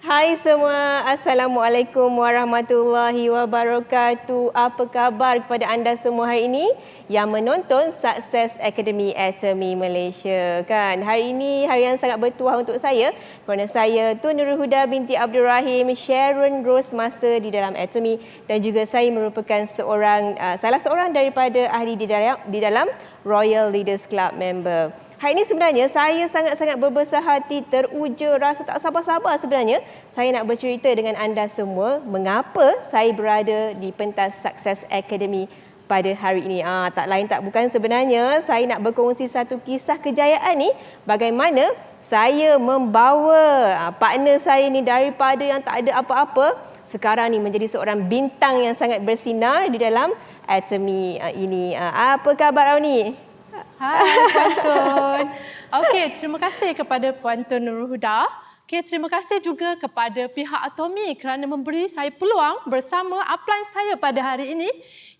Hai semua, Assalamualaikum warahmatullahi wabarakatuh. Apa khabar kepada anda semua hari ini yang menonton Success Academy Atomy Malaysia kan? Hari ini hari yang sangat bertuah untuk saya kerana saya Tun Nurul Huda binti Abdul Rahim, Sharon Rose Master di dalam Atomy dan juga saya merupakan salah seorang daripada ahli di dalam Royal Leaders Club member. Hari ini sebenarnya saya sangat-sangat berbesar hati, teruja, rasa tak sabar-sabar sebenarnya saya nak bercerita dengan anda semua mengapa saya berada di pentas Success Academy pada hari ini. Tak lain tak bukan sebenarnya saya nak berkongsi satu kisah kejayaan ni bagaimana saya membawa partner saya ni daripada yang tak ada apa-apa sekarang ni menjadi seorang bintang yang sangat bersinar di dalam Atomy ini. Apa khabar Auni? Hai Puan Tun. Okey, terima kasih kepada Puan Tun Nurul Huda. Okey, terima kasih juga kepada pihak Atomy kerana memberi saya peluang bersama upline saya pada hari ini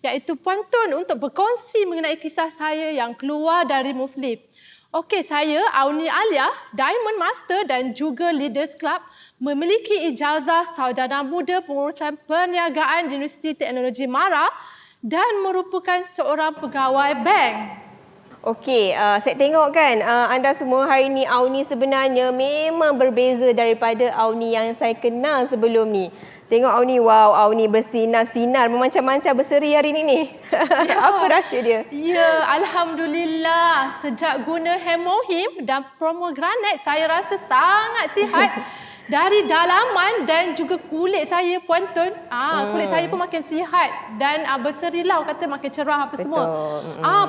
iaitu Puan Tun untuk berkongsi mengenai kisah saya yang keluar dari Muflip. Okey, saya Auni Alia, Diamond Master dan juga Leaders Club memiliki ijazah sarjana muda pengurusan perniagaan di Universiti Teknologi MARA dan merupakan seorang pegawai bank. Okey, saya tengok kan anda semua hari ni Auni sebenarnya memang berbeza daripada Auni yang saya kenal sebelum ni. Tengok Auni, wow, Auni bersinar-sinar, bermacam-macam berseri hari ni. Ya. Apa rahsia dia? Ya, Alhamdulillah. Sejak guna Hemohim dan Pomegranate, saya rasa sangat sihat. Dari dalaman dan juga kulit saya Puan Tun, kulit saya pun makin sihat dan berserilau kata makin cerah apa semua.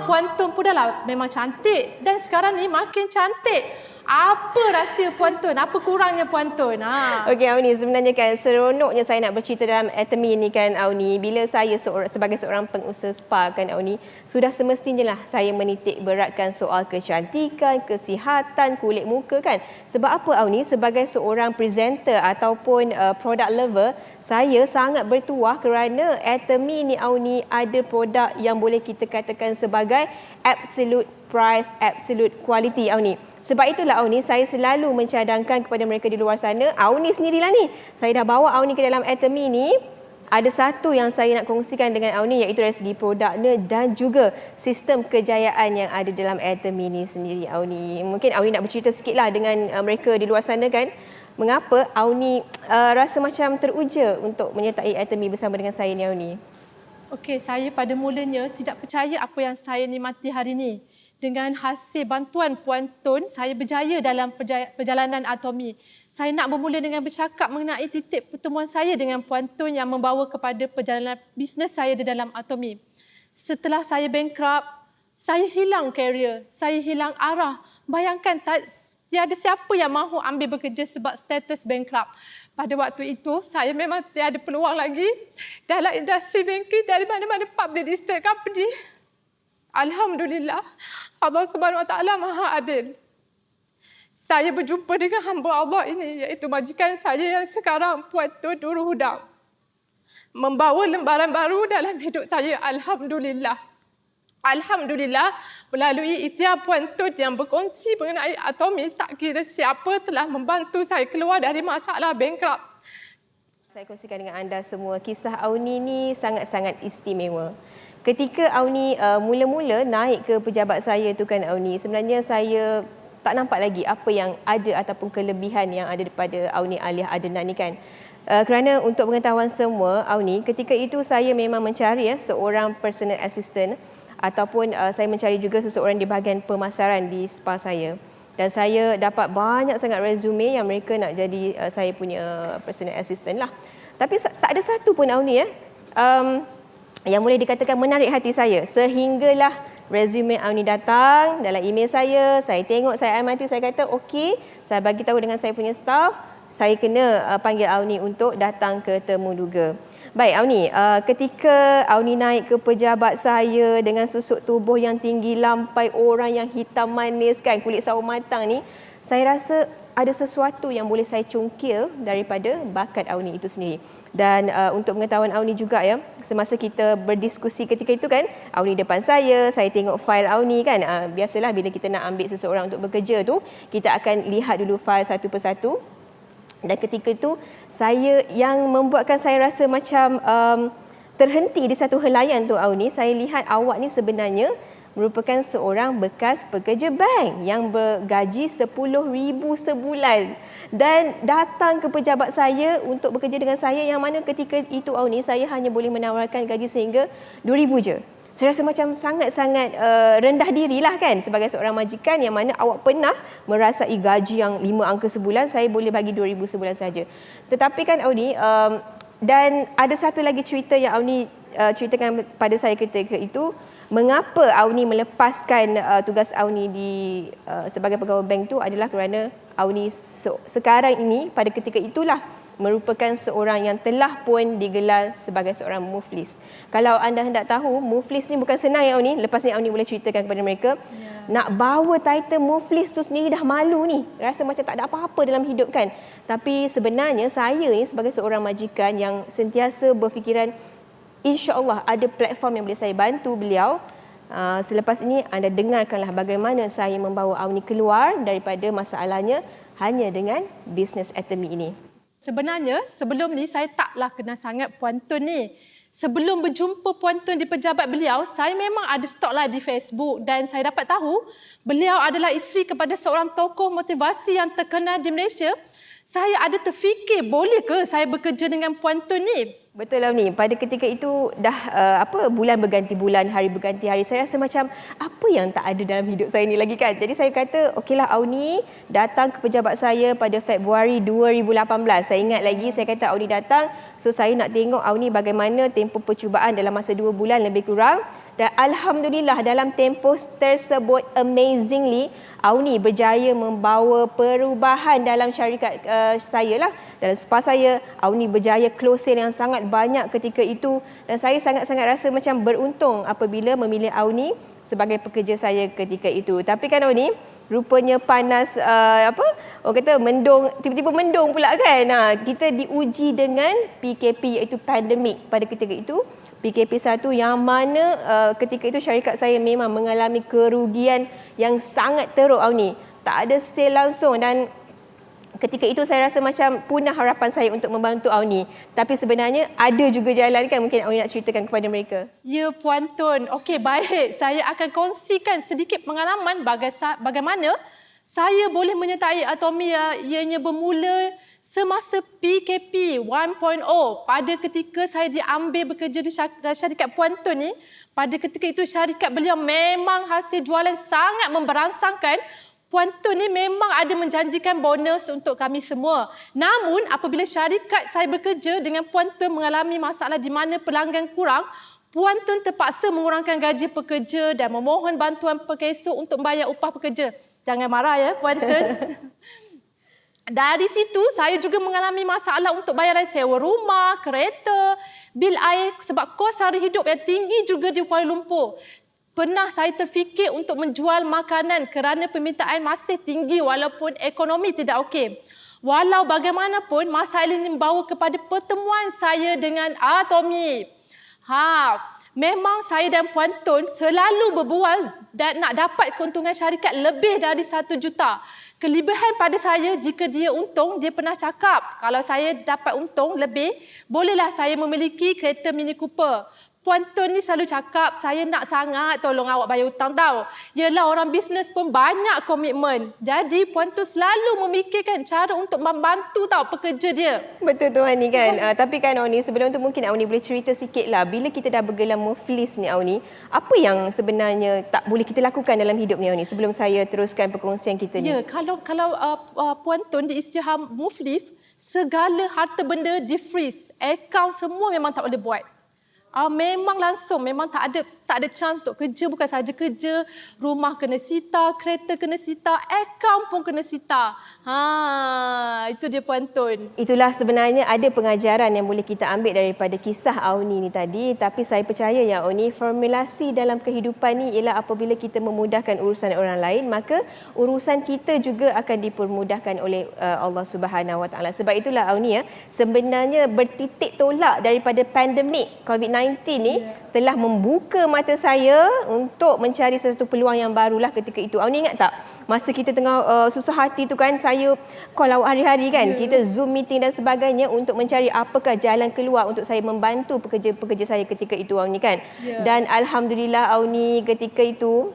Puan Tun pun dah lah memang cantik dan sekarang ni makin cantik. Apa rahsia Puan Tun? Apa kurangnya Puan Tun? Okey Auni, sebenarnya kan seronoknya saya nak bercerita dalam Atomy ni kan Auni. Bila saya sebagai seorang pengusaha spa kan Auni, sudah semestinya lah saya menitik beratkan soal kecantikan, kesihatan, kulit muka kan. Sebab apa Auni? Sebagai seorang presenter ataupun product lover, saya sangat bertuah kerana Atomy ni Auni ada produk yang boleh kita katakan sebagai absolute price, absolute quality Auni. Sebab itulah Auni, saya selalu mencadangkan kepada mereka di luar sana, Auni sendirilah ni. Saya dah bawa Auni ke dalam Atomy ni. Ada satu yang saya nak kongsikan dengan Auni iaitu dari segi produknya dan juga sistem kejayaan yang ada dalam Atomy ni sendiri Auni. Mungkin Auni nak bercerita sikitlah dengan mereka di luar sana kan. Mengapa Auni rasa macam teruja untuk menyertai Atomy bersama dengan saya ni Auni? Okey, saya pada mulanya tidak percaya apa yang saya nikmati hari ini. Dengan hasil bantuan Puan Tun, saya berjaya dalam perjalanan Atomy. Saya nak bermula dengan bercakap mengenai titik pertemuan saya dengan Puan Tun yang membawa kepada perjalanan bisnes saya di dalam Atomy. Setelah saya bankrupt, saya hilang karier, saya hilang arah. Bayangkan tiada siapa yang mahu ambil bekerja sebab status bankrupt. Pada waktu itu, saya memang tiada peluang lagi dalam industri banking dari mana-mana public listed company. Alhamdulillah, Allah Subhanahu Wa Taala Maha Adil. Saya berjumpa dengan hamba Allah ini iaitu majikan saya yang sekarang Puan Tun Nurul Huda. Membawa lembaran baru dalam hidup saya. Alhamdulillah. Alhamdulillah, melalui ikhtiar Puan Tun yang berkongsi mengenai Atomy, tak kira siapa telah membantu saya keluar dari masalah bankrupt. Saya kongsikan dengan anda semua, kisah Auni ni sangat-sangat istimewa. Ketika Auni mula-mula naik ke pejabat saya tu kan Auni, sebenarnya saya tak nampak lagi apa yang ada ataupun kelebihan yang ada daripada Auni Alia Adnan ni kan. Kerana untuk pengetahuan semua Auni, ketika itu saya memang mencari seorang personal assistant ataupun saya mencari juga seseorang di bahagian pemasaran di spa saya. Dan saya dapat banyak sangat resume yang mereka nak jadi saya punya personal assistant lah. Tapi tak ada satu pun Auni yang boleh dikatakan menarik hati saya. Sehinggalah resume Auni datang dalam email saya tengok, saya amati, saya kata okey, saya bagi tahu dengan saya punya staff, saya kena panggil Auni untuk datang ke Temuduga. Baik Auni, ketika Auni naik ke pejabat saya dengan susuk tubuh yang tinggi lampai, orang yang hitam manis kan, kulit sawo matang ni, saya rasa ada sesuatu yang boleh saya cungkil daripada bakat Auni itu sendiri. Dan untuk pengetahuan Auni juga ya, semasa kita berdiskusi ketika itu kan, Auni depan saya tengok fail Auni kan. Biasalah bila kita nak ambil seseorang untuk bekerja tu, kita akan lihat dulu fail satu persatu. Dan ketika itu yang membuatkan saya rasa macam terhenti di satu helaian tu Auni, saya lihat awak ni sebenarnya merupakan seorang bekas pekerja bank yang bergaji 10,000 sebulan dan datang ke pejabat saya untuk bekerja dengan saya, yang mana ketika itu Auni, saya hanya boleh menawarkan gaji sehingga 2,000 je. Saya rasa macam sangat-sangat rendah dirilah kan sebagai seorang majikan, yang mana awak pernah merasai gaji yang 5 angka sebulan, saya boleh bagi 2,000 sebulan saja. Tetapi kan Auni, dan ada satu lagi cerita yang Auni ceritakan pada saya ketika itu, mengapa Auni melepaskan tugas Auni sebagai pegawai bank tu adalah kerana Auni sekarang ini pada ketika itulah merupakan seorang yang telah pun digelar sebagai seorang muflis. Kalau anda hendak tahu, muflis ni bukan senang ya Auni. Lepas ni Auni boleh ceritakan kepada mereka. Nak bawa title muflis tu sendiri dah malu ni. Rasa macam tak ada apa-apa dalam hidup kan. Tapi sebenarnya saya ni sebagai seorang majikan yang sentiasa berfikiran, insya-Allah ada platform yang boleh saya bantu beliau. Selepas ini anda dengarkanlah bagaimana saya membawa Auni keluar daripada masalahnya hanya dengan business atomy ini. Sebenarnya sebelum ni saya taklah kenal sangat Puan Tun ni. Sebelum berjumpa Puan Tun di pejabat beliau, saya memang ada stalk lah di Facebook dan saya dapat tahu beliau adalah isteri kepada seorang tokoh motivasi yang terkenal di Malaysia. Saya ada terfikir, boleh ke saya bekerja dengan Puan Tun ni? Betul lah ni. Pada ketika itu dah bulan berganti bulan, hari berganti hari. Saya rasa macam apa yang tak ada dalam hidup saya ni lagi kan. Jadi saya kata, okeylah Auni datang ke pejabat saya pada Februari 2018. Saya ingat lagi, saya kata Auni datang. So saya nak tengok Auni bagaimana tempoh percubaan dalam masa 2 bulan lebih kurang. Dan Alhamdulillah dalam tempoh tersebut, amazingly, Auni berjaya membawa perubahan dalam syarikat saya lah. Dalam spa saya, Auni berjaya close sale yang sangat banyak ketika itu. Dan saya sangat-sangat rasa macam beruntung apabila memilih Auni sebagai pekerja saya ketika itu. Tapi kan Auni, rupanya panas, orang kata mendung, tiba-tiba mendung pula kan. Kita diuji dengan PKP iaitu pandemik pada ketika itu. PKP 1 yang mana ketika itu syarikat saya memang mengalami kerugian yang sangat teruk Auni. Tak ada sale langsung dan ketika itu saya rasa macam punah harapan saya untuk membantu Auni. Tapi sebenarnya ada juga jalan kan, mungkin Auni nak ceritakan kepada mereka. Ya Puan Tun, okey baik. Saya akan kongsikan sedikit pengalaman bagaimana saya boleh menyertai Atomy ianya bermula semasa PKP 1.0. Pada ketika saya diambil bekerja di syarikat Puan Tun ni, pada ketika itu syarikat beliau memang hasil jualan sangat memberangsangkan. Puan Tun ni memang ada menjanjikan bonus untuk kami semua. Namun apabila syarikat saya bekerja dengan Puan Tun mengalami masalah di mana pelanggan kurang, Puan Tun terpaksa mengurangkan gaji pekerja dan memohon bantuan pekesok untuk membayar upah pekerja. Jangan marah ya Puan Tun. Dari situ saya juga mengalami masalah untuk bayaran sewa rumah, kereta, bil air sebab kos sara hidup yang tinggi juga di Kuala Lumpur. Pernah saya terfikir untuk menjual makanan kerana permintaan masih tinggi walaupun ekonomi tidak okey. Walau bagaimanapun, masalah ini membawa kepada pertemuan saya dengan Atomy. Memang saya dan Puan Tun selalu berbual dan nak dapat keuntungan syarikat lebih dari 1 juta. Kelebihan pada saya, jika dia untung, dia pernah cakap, kalau saya dapat untung lebih, bolehlah saya memiliki kereta Mini Cooper. Puan Tun ni selalu cakap, saya nak sangat tolong awak bayar hutang tau. Yelah orang bisnes pun banyak komitmen. Jadi Puan Tun selalu memikirkan cara untuk membantu tau pekerja dia. Betul Tuan ni kan. Tapi kan Auni, sebelum tu mungkin Auni boleh cerita sikit lah. Bila kita dah bergelar muflis ni Auni, apa yang sebenarnya tak boleh kita lakukan dalam hidup ni Auni? Sebelum saya teruskan perkongsian kita ni. Ya, kalau Puan Tun di isytihar muflis, segala harta benda di-freeze. Akaun semua memang tak boleh buat. Memang langsung, memang tak ada chance untuk kerja, bukan saja kerja, rumah kena sita, kereta kena sita, akaun pun kena sita. Itu dia Puan Tun. Itulah sebenarnya ada pengajaran yang boleh kita ambil daripada kisah Auni ni tadi, tapi saya percaya ya Auni, formulasi dalam kehidupan ni ialah apabila kita memudahkan urusan orang lain, maka urusan kita juga akan dipermudahkan oleh Allah Subhanahu Wa Taala. Sebab itulah Auni sebenarnya bertitik tolak daripada pandemik COVID-19 COVID-19 ni telah membuka mata saya untuk mencari sesuatu peluang yang barulah ketika itu. Awak ingat tak? Masa kita tengah susah hati tu kan, saya call awak hari-hari kan. Kita Zoom meeting dan sebagainya untuk mencari apakah jalan keluar untuk saya membantu pekerja-pekerja saya ketika itu, Auni kan. Dan Alhamdulillah Auni, ketika itu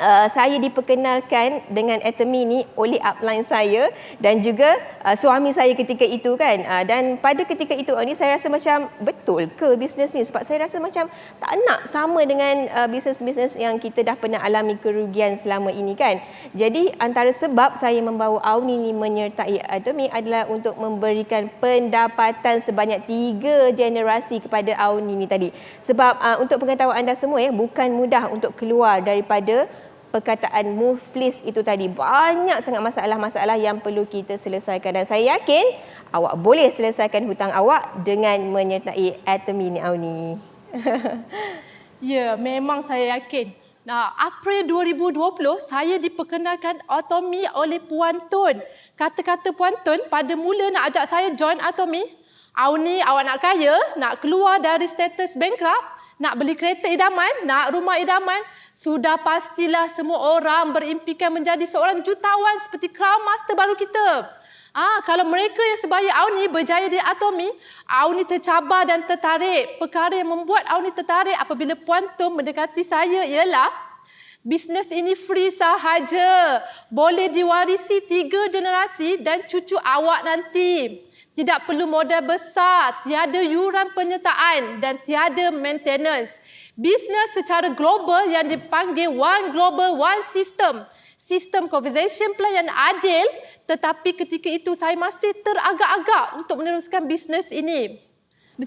saya diperkenalkan dengan Atomy ni oleh upline saya dan juga suami saya ketika itu kan. Dan pada ketika itu ni saya rasa macam betul ke bisnes ni, sebab saya rasa macam tak nak sama dengan bisnes-bisnes yang kita dah pernah alami kerugian selama ini kan. Jadi antara sebab saya membawa Auni ni menyertai Atomy adalah untuk memberikan pendapatan sebanyak 3 generasi kepada Auni ni tadi. Sebab untuk pengetahuan anda semua bukan mudah untuk keluar daripada perkataan muflis itu tadi. Banyak sangat masalah-masalah yang perlu kita selesaikan dan saya yakin awak boleh selesaikan hutang awak dengan menyertai Atomy ni, Auni. Ya, memang saya yakin. April 2020, saya diperkenalkan Atomy oleh Puan Tun. Kata-kata Puan Tun pada mula nak ajak saya join Atomy, Auni, awak nak kaya, nak keluar dari status bankrupt, nak beli kereta idaman, nak rumah idaman, sudah pastilah semua orang berimpikan menjadi seorang jutawan seperti Crown Master baru kita. Kalau mereka yang sebaya Auni berjaya di Atomy, Auni tercabar dan tertarik. Perkara yang membuat Auni tertarik apabila Puan Tun mendekati saya ialah bisnes ini free sahaja. Boleh diwarisi 3 generasi dan cucu awak nanti. Tidak perlu modal besar, tiada yuran penyertaan dan tiada maintenance. Bisnes secara global yang dipanggil One Global One System. Sistem conversation plan yang adil, tetapi ketika itu saya masih teragak-agak untuk meneruskan bisnes ini.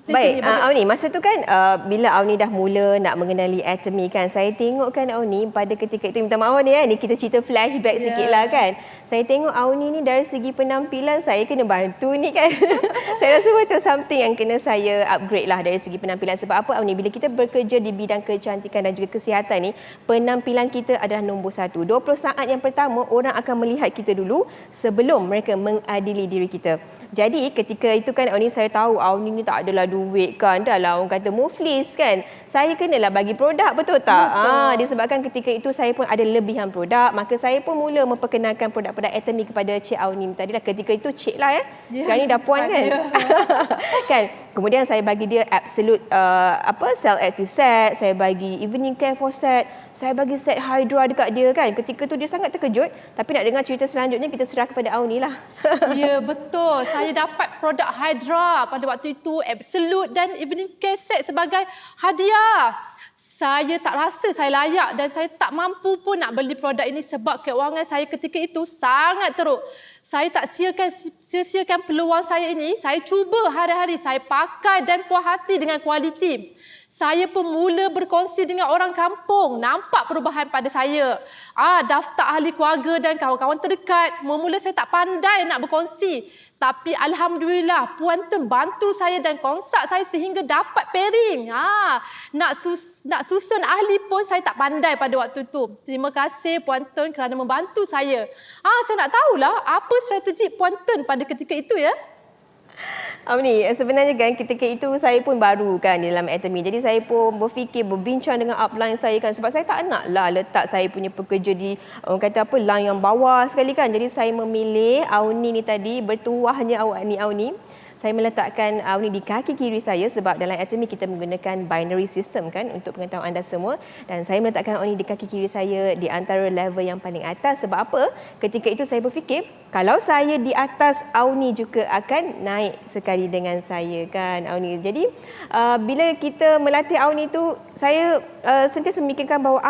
Baik, Auni, masa tu kan bila Auni dah mula nak mengenali Atomy kan, saya tengok kan Auni pada ketika itu, minta maaf ni kita cerita flashback sikit lah kan. Saya tengok Auni ni dari segi penampilan saya kena bantu ni kan. Saya rasa macam something yang kena saya upgrade lah dari segi penampilan. Sebab apa Auni, bila kita bekerja di bidang kecantikan dan juga kesihatan ni, penampilan kita adalah nombor 1. 20 saat yang pertama orang akan melihat kita dulu sebelum mereka mengadili diri kita. Jadi ketika itu kan Auni, saya tahu Auni ni tak adalah duit kan, dah lah orang kata muflis kan. Saya kenalah bagi produk, betul tak? Disebabkan ketika itu saya pun ada lebihan produk, maka saya pun mula memperkenalkan produk-produk Atomy kepada Cik Auni tadi lah. Ketika itu Cik lah sekarang ni dah puan kan. Kan. Kemudian saya bagi dia absolute cell active set, saya bagi evening care for set, saya bagi set Hydra dekat dia kan. Ketika tu dia sangat terkejut, tapi nak dengar cerita selanjutnya kita serah kepada Auni lah. Ya, betul. Saya dapat produk Hydra pada waktu itu, Absolute dan evening care set sebagai hadiah. Saya tak rasa saya layak dan saya tak mampu pun nak beli produk ini sebab keuangan saya ketika itu sangat teruk. Saya tak sia-siakan peluang saya ini. Saya cuba hari-hari, saya pakai dan puas hati dengan kualiti. Saya pun mula berkongsi dengan orang kampung. Nampak perubahan pada saya. Daftar ahli keluarga dan kawan-kawan terdekat. Mula-mula saya tak pandai nak berkongsi. Tapi Alhamdulillah, Puan Tun bantu saya dan konsak saya sehingga dapat pairing. Nak susun ahli pun saya tak pandai pada waktu itu. Terima kasih Puan Tun kerana membantu saya. Saya nak tahulah apa strategi Puan Tun pada ketika itu ya. Auni, sebenarnya kan ketika itu saya pun baru kan di dalam Atomy. Jadi saya pun berfikir, berbincang dengan upline saya kan. Sebab saya tak naklah letak saya punya pekerja di orang kata apa, line yang bawah sekali kan. Jadi saya memilih Auni ni tadi, bertuahnya awak ni Auni. Saya meletakkan Auni di kaki kiri saya sebab dalam Atomy kita menggunakan binary system kan untuk pengetahuan anda semua. Dan saya meletakkan Auni di kaki kiri saya di antara level yang paling atas. Sebab apa? Ketika itu saya berfikir, kalau saya di atas, Auni juga akan naik sekali dengan saya kan Auni. Jadi bila kita melatih Auni tu, saya sentiasa memikirkan bahawa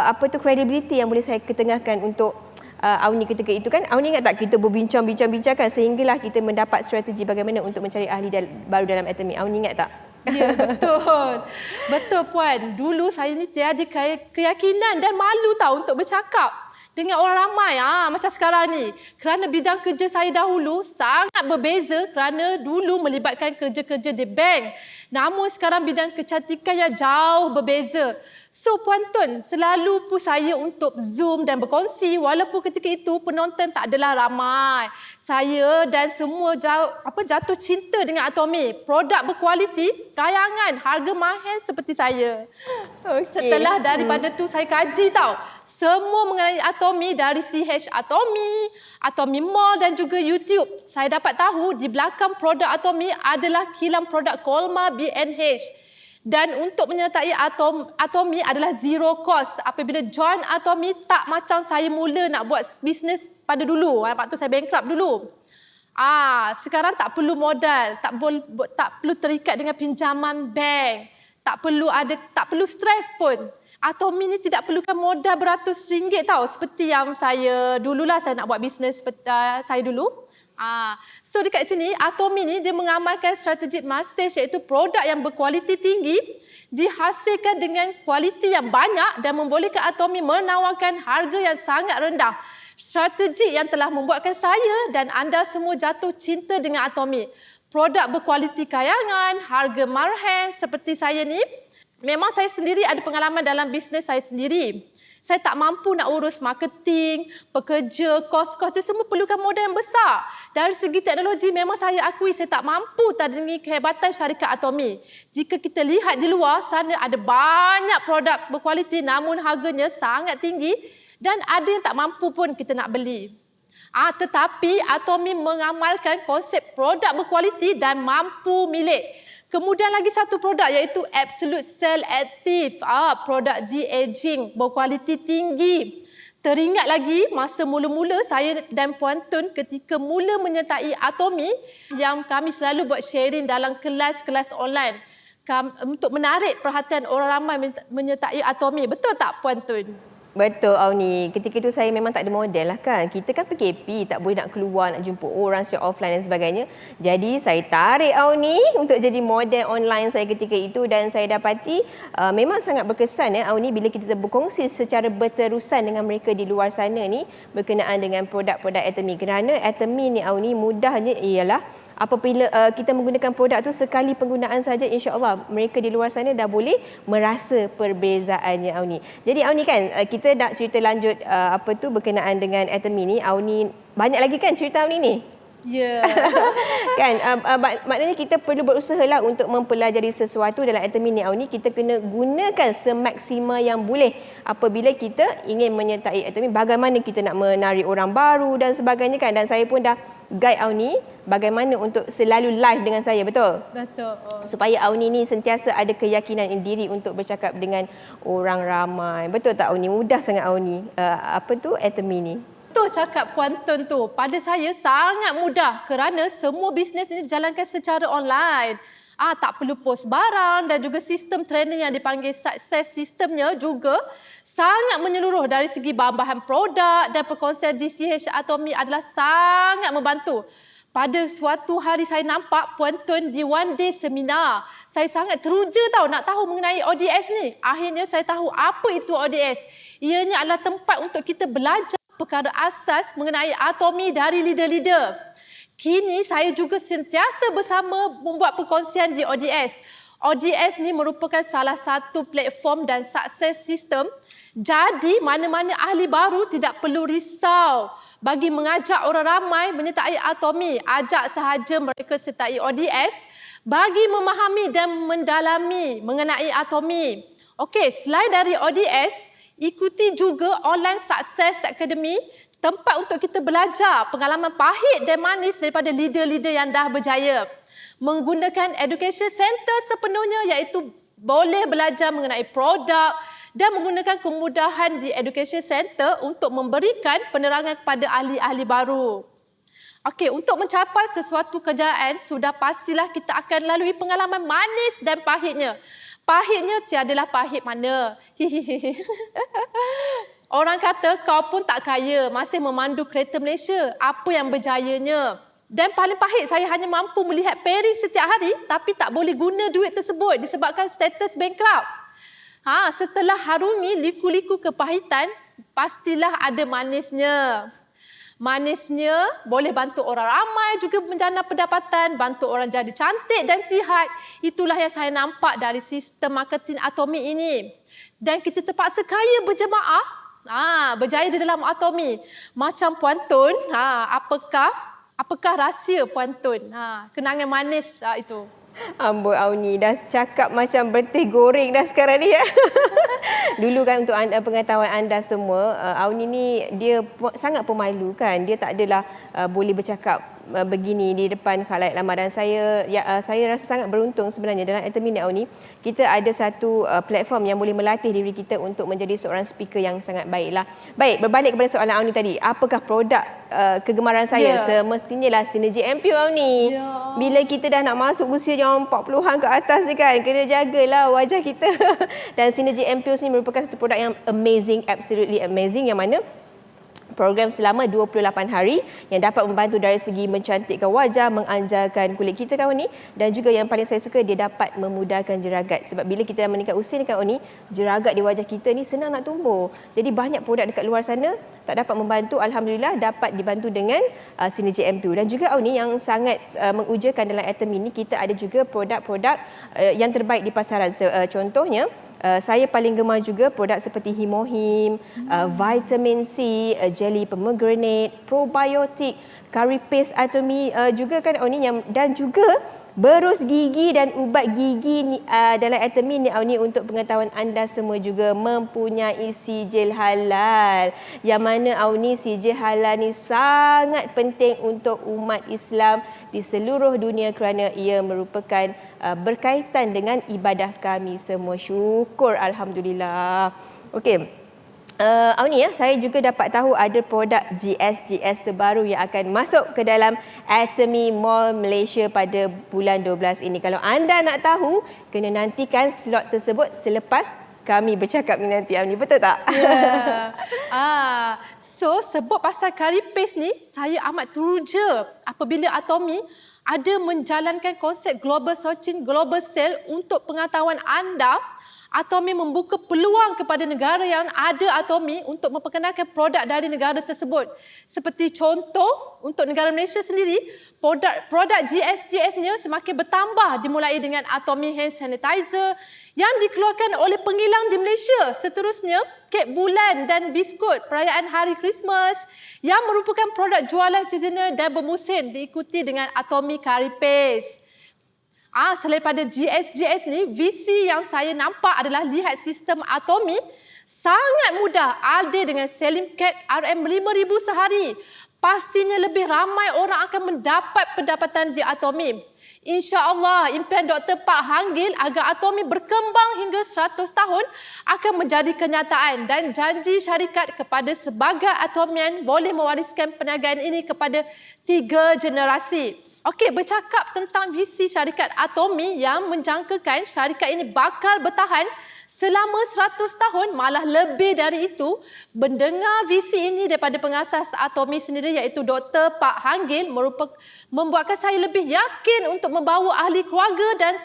apakah credibility yang boleh saya ketengahkan untuk Auni ketika itu kan. Auni ingat tak kita berbincang-bincang sehinggalah kita mendapat strategi bagaimana untuk mencari ahli baru dalam Atomy. Auni ingat tak? Ya, betul. Betul Puan. Dulu saya ni tiada keyakinan dan malu tahu untuk bercakap dengan orang ramai macam sekarang ni. Kerana bidang kerja saya dahulu sangat berbeza kerana dulu melibatkan kerja-kerja di bank. Namun sekarang bidang kecantikan yang jauh berbeza. So Puan Tun, selalu pun saya untuk Zoom dan berkongsi walaupun ketika itu penonton tak adalah ramai. Saya dan semua jatuh cinta dengan Atomy. Produk berkualiti, kayangan, harga mahal seperti saya. Setelah daripada tu saya kaji tau. Semua mengenai Atomy dari CH Atomy Mall dan juga YouTube. Saya dapat tahu di belakang produk Atomy adalah kilang produk Kolmar B&H. Dan untuk menyertai Atomy adalah zero cost. Apabila join Atomy, tak macam saya mula nak buat bisnes pada dulu. Waktu saya bankrupt dulu. Sekarang tak perlu modal, tak perlu terikat dengan pinjaman bank. Tak perlu stres pun. Atomy ni tidak perlukan modal beratus ringgit tau. Seperti yang saya dululah saya nak buat bisnes saya dulu. So dekat sini Atomy ni dia mengamalkan strategi Mastage, iaitu produk yang berkualiti tinggi dihasilkan dengan kualiti yang banyak dan membolehkan Atomy menawarkan harga yang sangat rendah. Strategi yang telah membuatkan saya dan anda semua jatuh cinta dengan Atomy. Produk berkualiti kayangan, harga marhan seperti saya ni. Memang saya sendiri ada pengalaman dalam bisnes saya sendiri. Saya tak mampu nak urus marketing, pekerja, kos-kos itu semua perlukan modal yang besar. Dari segi teknologi memang saya akui saya tak mampu tandingi kehebatan syarikat Atomy. Jika kita lihat di luar sana ada banyak produk berkualiti namun harganya sangat tinggi dan ada yang tak mampu pun kita nak beli. Tetapi Atomy mengamalkan konsep produk berkualiti dan mampu milik. Kemudian lagi satu produk iaitu Absolute Cell Active. Produk de-aging berkualiti tinggi. Teringat lagi masa mula-mula saya dan Puan Tun ketika mula menyertai Atomy yang kami selalu buat sharing dalam kelas-kelas online untuk menarik perhatian orang ramai menyertai Atomy. Betul tak Puan Tun? Betul Auni. Ketika itu saya memang tak ada modal lah kan. Kita kan PKP, tak boleh nak keluar, nak jumpa orang secara offline dan sebagainya. Jadi saya tarik Auni untuk jadi model online saya ketika itu dan saya dapati memang sangat berkesan Auni bila kita berkongsi secara berterusan dengan mereka di luar sana ni berkenaan dengan produk-produk Atomy. Kerana Atomy ni Auni mudahnya ialah apabila kita menggunakan produk tu sekali penggunaan saja, insya-Allah mereka di luar sana dah boleh merasa perbezaannya Auni. Jadi Auni kan kita nak cerita lanjut berkenaan dengan Atomy ni. Auni banyak lagi kan cerita Auni ni? Ya. Kan maknanya kita perlu berusahalah untuk mempelajari sesuatu dalam Atomy ni Auni. Kita kena gunakan semaksimal yang boleh apabila kita ingin menyertai Atomy. Bagaimana kita nak menarik orang baru dan sebagainya kan. Dan saya pun dah guide Auni bagaimana untuk selalu live dengan saya, betul? Betul. Supaya Auni ni sentiasa ada keyakinan diri untuk bercakap dengan orang ramai. Betul tak Auni? Mudah sangat Auni. Atomy ni. Betul cakap Puan Tun tu. Pada saya sangat mudah kerana semua bisnes ini dijalankan secara online. Tak perlu post barang dan juga sistem training yang dipanggil success systemnya juga sangat menyeluruh dari segi bahan-bahan produk dan perkongsian DCH Atomy adalah sangat membantu. Pada suatu hari saya nampak Puan Tun di one day seminar. Saya sangat teruja nak tahu mengenai ODS ni. Akhirnya saya tahu apa itu ODS. Ianya adalah tempat untuk kita belajar perkara asas mengenai Atomy dari leader-leader. Kini saya juga sentiasa bersama membuat perkongsian di ODS. ODS ni merupakan salah satu platform dan sukses sistem. Jadi mana-mana ahli baru tidak perlu risau bagi mengajak orang ramai menyertai Atomy. Ajak sahaja mereka sertai ODS bagi memahami dan mendalami mengenai Atomy. Okey, selain dari ODS, ikuti juga Online Success Academy, tempat untuk kita belajar pengalaman pahit dan manis daripada leader-leader yang dah berjaya. Menggunakan Education Center sepenuhnya iaitu boleh belajar mengenai produk dan menggunakan kemudahan di Education Center untuk memberikan penerangan kepada ahli-ahli baru. Okey, untuk mencapai sesuatu kejayaan, sudah pastilah kita akan lalui pengalaman manis dan pahitnya. Pahitnya tiadalah pahit mana. Orang kata kau pun tak kaya, masih memandu kereta Malaysia. Apa yang berjayanya? Dan paling pahit, saya hanya mampu melihat Paris setiap hari tapi tak boleh guna duit tersebut disebabkan status bankrupt. Setelah harungi liku-liku kepahitan, pastilah ada manisnya. Manisnya boleh bantu orang ramai juga menjana pendapatan, bantu orang jadi cantik dan sihat. Itulah yang saya nampak dari sistem marketing Atomi ini. Dan kita terpaksa kaya berjemaah, berjaya di dalam Atomi. Macam Puan Tun, apakah rahsia Puan Tun? Kenangan manis itu. Amboi Auni, dah cakap macam berteh goreng dah sekarang ni ya. Dulu kan untuk pengetahuan anda semua, Auni ni dia sangat pemalu kan. Dia tak adalah boleh bercakap begini di depan khalayak ramai. Dan saya rasa sangat beruntung sebenarnya dalam Atomi Auni. Kita ada satu platform yang boleh melatih diri kita untuk menjadi seorang speaker yang sangat baiklah. Baik, berbalik kepada soalan Auni tadi. Apakah produk kegemaran saya? Semestinya lah Synergy MPU Auni. Bila kita dah nak masuk usia yang 40-an ke atas ni kan, kena jagalah wajah kita. Dan Synergy MPU ni merupakan satu produk yang amazing, absolutely amazing, yang mana program selama 28 hari yang dapat membantu dari segi mencantikkan wajah, menganjalkan kulit kita kawan ni, dan juga yang paling saya suka, dia dapat memudahkan jeragat. Sebab bila kita dah meningkat usia ni kawan ni, jeragat di wajah kita ni senang nak tumbuh. Jadi banyak produk dekat luar sana tak dapat membantu, alhamdulillah dapat dibantu dengan Synergy MPU. Dan juga kawan ni yang sangat mengujakan dalam Atomi ni, kita ada juga produk-produk yang terbaik di pasaran. Contohnya saya paling gemar juga produk seperti Himohim, vitamin C, jelly pomegranate, probiotik, curry paste Atomi juga kan Auni, dan juga berus gigi dan ubat gigi ni, dalam Atomi ni untuk pengetahuan anda semua juga mempunyai sijil halal. Yang mana Auni, sijil halal ni sangat penting untuk umat Islam di seluruh dunia kerana ia merupakan berkaitan dengan ibadah kami semua. Syukur alhamdulillah. Okey. Auni saya juga dapat tahu ada produk GS terbaru yang akan masuk ke dalam Atomi Mall Malaysia pada bulan 12 ini. Kalau anda nak tahu, kena nantikan slot tersebut selepas kami bercakap ni nanti Auni, betul tak? So sebut pasal curry paste ni, saya amat teruja apabila Atomi ada menjalankan konsep global searching, global sale untuk pengetahuan anda. Atomi membuka peluang kepada negara yang ada Atomi untuk memperkenalkan produk dari negara tersebut. Seperti contoh, untuk negara Malaysia sendiri, produk GS-nya semakin bertambah dimulai dengan Atomi Hand Sanitizer yang dikeluarkan oleh pengilang di Malaysia. Seterusnya, kek bulan dan biskut perayaan Hari Christmas yang merupakan produk jualan seasonal dan bermusim, diikuti dengan Atomi Curry Paste. Selain pada GS ni, visi yang saya nampak adalah lihat sistem Atomi sangat mudah. Ada dengan selling cat RM5,000 sehari. Pastinya lebih ramai orang akan mendapat pendapatan di Atomi. InsyaAllah, impian Dr. Pak Hanggil agar Atomi berkembang hingga 100 tahun akan menjadi kenyataan, dan janji syarikat kepada sebagai Atomian boleh mewariskan perniagaan ini kepada 3 generasi. Okey, bercakap tentang visi syarikat Atomi yang menjangkakan syarikat ini bakal bertahan selama 100 tahun, malah lebih dari itu. Mendengar visi ini daripada pengasas Atomi sendiri iaitu Dr. Pak Hanggil membuatkan saya lebih yakin untuk membawa ahli keluarga dan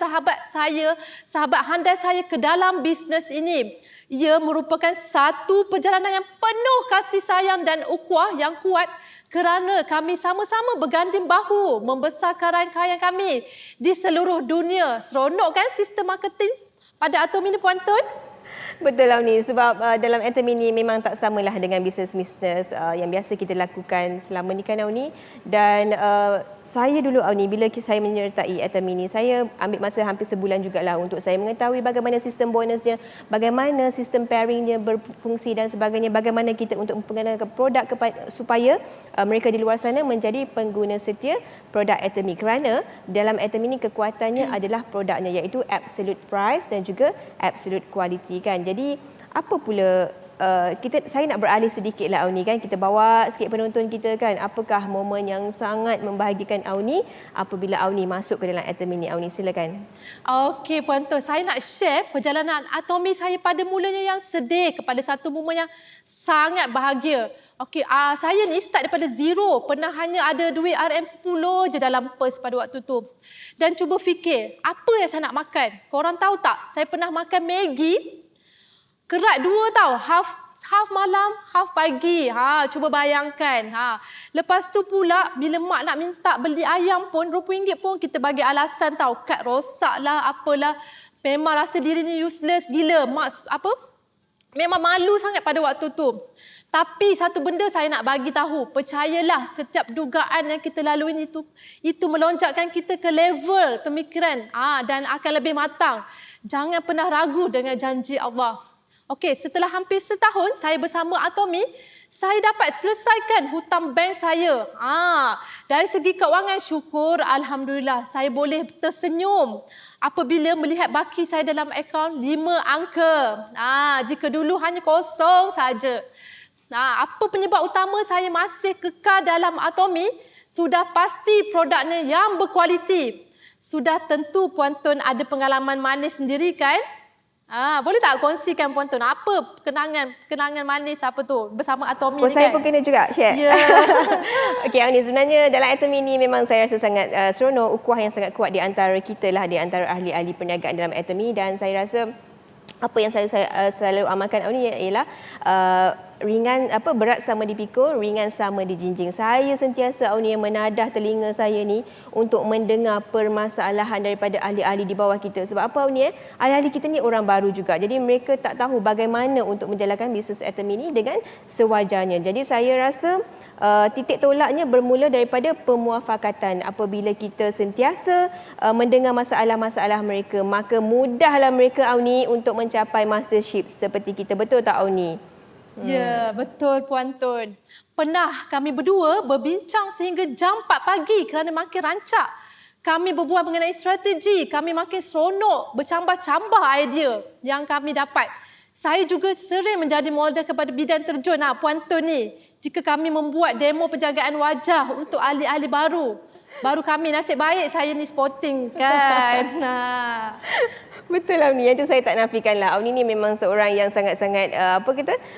sahabat handai saya ke dalam bisnes ini. Ia merupakan satu perjalanan yang penuh kasih sayang dan ukhuwah yang kuat kerana kami sama-sama berganding bahu membesarkan rangkaian kami di seluruh dunia. Seronok kan sistem marketing pada Atomi ni Puan Tun? Betul lah ni, sebab dalam Atomi ni memang tak samalah dengan bisnes-bisnes yang biasa kita lakukan selama ni kan Auni. Dan saya dulu Auni, bila saya menyertai Atomi ni, saya ambil masa hampir sebulan jugalah untuk saya mengetahui bagaimana sistem bonusnya, bagaimana sistem pairingnya berfungsi dan sebagainya, bagaimana kita untuk memperkenalkan produk supaya mereka di luar sana menjadi pengguna setia produk Atomi. Kerana dalam Atomi ni kekuatannya adalah produknya, iaitu absolute price dan juga absolute quality kan. Jadi apa pula saya nak beralih sedikit lah Auni kan, kita bawa sikit penonton kita kan, apakah momen yang sangat membahagikan Auni apabila Auni masuk ke dalam Atomi ni? Auni, silakan. Okey Puan Tun, saya nak share perjalanan Atomi saya pada mulanya yang sedih kepada satu momen yang sangat bahagia. Okey, saya ni start daripada zero, pernah hanya ada duit RM10 je dalam purse pada waktu tu. Dan cuba fikir, apa yang saya nak makan? Korang tahu tak, saya pernah makan Maggi kerat 2 tau, half malam, half pagi. Cuba bayangkan. Lepas tu pula bila mak nak minta beli ayam pun RM20 pun kita bagi alasan tahu kad rosak lah, apalah. Memang rasa diri ni useless gila. Memang malu sangat pada waktu tu. Tapi satu benda saya nak bagi tahu, percayalah setiap dugaan yang kita lalui itu melonjakkan kita ke level pemikiran dan akan lebih matang. Jangan pernah ragu dengan janji Allah. Okey, setelah hampir setahun saya bersama Atomy, saya dapat selesaikan hutang bank saya. Dari segi keuangan syukur, alhamdulillah saya boleh tersenyum apabila melihat baki saya dalam akaun 5 angka. Jika dulu hanya kosong saja. Apa penyebab utama saya masih kekal dalam Atomy? Sudah pasti produknya yang berkualiti. Sudah tentu Puan Tun ada pengalaman manis sendiri kan? Boleh tak kongsikan Puan Tun apa kenangan manis apa tu bersama Atomy ni Saya kan? pun kena juga share. Ya. Okey, Auni, sebenarnya dalam Atomy ni memang saya rasa sangat seronok, ukhuwah yang sangat kuat di antara kita lah, di antara ahli-ahli perniagaan dalam Atomy, dan saya rasa apa yang saya selalu amalkan Auni ialah ringan berat sama dipikul, ringan sama dijinjing. Saya sentiasa Auni yang menadah telinga saya ni untuk mendengar permasalahan daripada ahli-ahli di bawah kita. Sebab apa Auni? Ahli-ahli kita ni orang baru juga. Jadi mereka tak tahu bagaimana untuk menjalankan bisnes Atomy ni dengan sewajarnya. Jadi saya rasa titik tolaknya bermula daripada pemuafakatan. Apabila kita sentiasa mendengar masalah-masalah mereka, maka mudahlah mereka Auni untuk mencapai mastership seperti kita. Betul tak Auni? Ya, betul Puan Tun. Pernah kami berdua berbincang sehingga jam 4 pagi kerana makin rancak. Kami berbual mengenai strategi, kami makin seronok bercambah-cambah idea yang kami dapat. Saya juga sering menjadi model kepada bidang terjun Puan Tun ni. Jika kami membuat demo penjagaan wajah untuk ahli-ahli baru. Baru kami, nasib baik saya ni sporting kan. Betul lah Auni, yang tu saya tak nafikan lah. Auni ni memang seorang yang sangat-sangat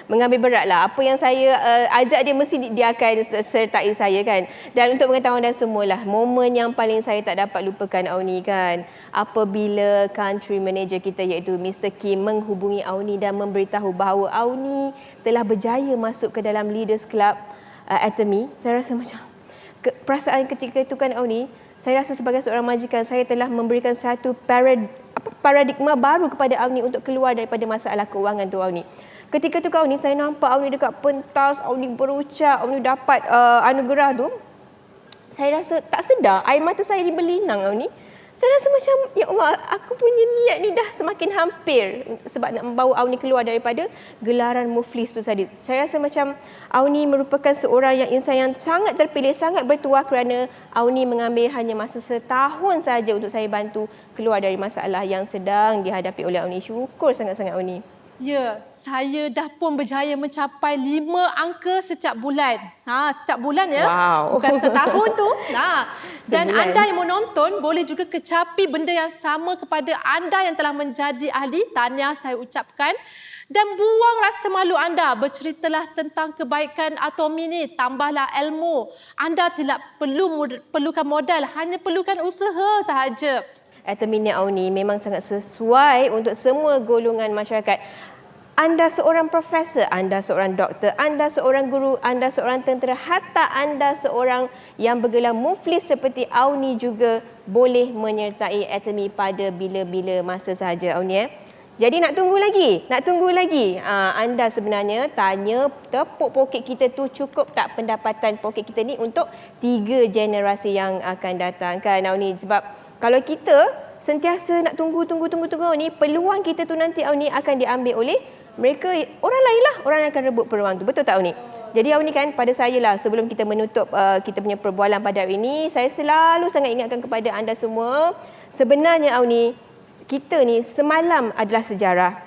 mengambil berat lah. Apa yang saya ajak dia mesti dia akan sertai saya kan. Dan untuk pengetahuan dan semualah, momen yang paling saya tak dapat lupakan Auni kan, apabila country manager kita iaitu Mr. Kim menghubungi Auni dan memberitahu bahawa Auni telah berjaya masuk ke dalam Leaders Club Atomy. Saya rasa macam perasaan ketika itu kan Auni, saya rasa sebagai seorang majikan saya telah memberikan satu paradigma baru kepada Auni untuk keluar daripada masalah keuangan tu Auni. Ketika tu Auni, saya nampak Auni dekat pentas, Auni berucap, Auni dapat anugerah tu. Saya rasa tak sedar air mata saya ni berlinang Auni. Saya rasa macam, ya Allah, aku punya niat ni dah semakin hampir sebab nak membawa Auni keluar daripada gelaran muflis tu tadi. Saya rasa macam Auni merupakan seorang insan yang sangat terpilih, sangat bertuah kerana Auni mengambil hanya masa setahun saja untuk saya bantu keluar dari masalah yang sedang dihadapi oleh Auni. Syukur sangat-sangat Auni. Ya, saya dah pun berjaya mencapai 5 angka setiap bulan. Setiap bulan ya. Wow. Bukan setahun tu. Dan Sebulan. anda yang menonton boleh juga kecapi benda yang sama kepada anda yang telah menjadi ahli. Tahniah saya ucapkan. Dan buang rasa malu anda. Berceritalah tentang kebaikan Atomy ni. Tambahlah ilmu. Anda tidak perlukan modal. Hanya perlukan usaha sahaja. Atomy ni Auni memang sangat sesuai untuk semua golongan masyarakat. Anda seorang profesor, anda seorang doktor, anda seorang guru, anda seorang tentera, hatta anda seorang yang bergelar muflis seperti Auni juga boleh menyertai Atomy pada bila-bila masa sahaja Auni. Jadi nak tunggu lagi? Anda sebenarnya tanya tepuk poket kita tu cukup tak pendapatan poket kita ni untuk 3 generasi yang akan datang kan Auni? Sebab kalau kita sentiasa nak tunggu ni, peluang kita tu nanti Auni akan diambil oleh mereka, orang lain lah, orang yang akan rebut peluang tu. Betul tak Auni? Jadi Auni kan, pada saya lah, sebelum kita menutup kita punya perbualan pada hari ini, saya selalu sangat ingatkan kepada anda semua, sebenarnya Auni, kita ni semalam adalah sejarah,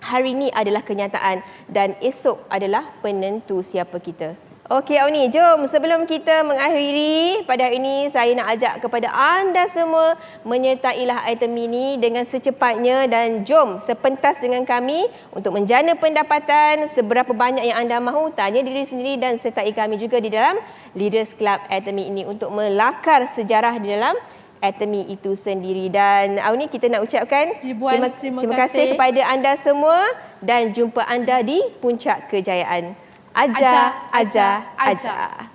hari ini adalah kenyataan dan esok adalah penentu siapa kita. Okey Auni, jom sebelum kita mengakhiri pada hari ini, saya nak ajak kepada anda semua menyertailah Atomy ini dengan secepatnya dan jom sepentas dengan kami untuk menjana pendapatan seberapa banyak yang anda mahu. Tanya diri sendiri dan sertai kami juga di dalam Leaders Club Atomy ini untuk melakar sejarah di dalam Atomy itu sendiri. Dan Auni, kita nak ucapkan terima kasih kepada anda semua. dan jumpa anda di puncak kejayaan. Ajar, ajar, ajar.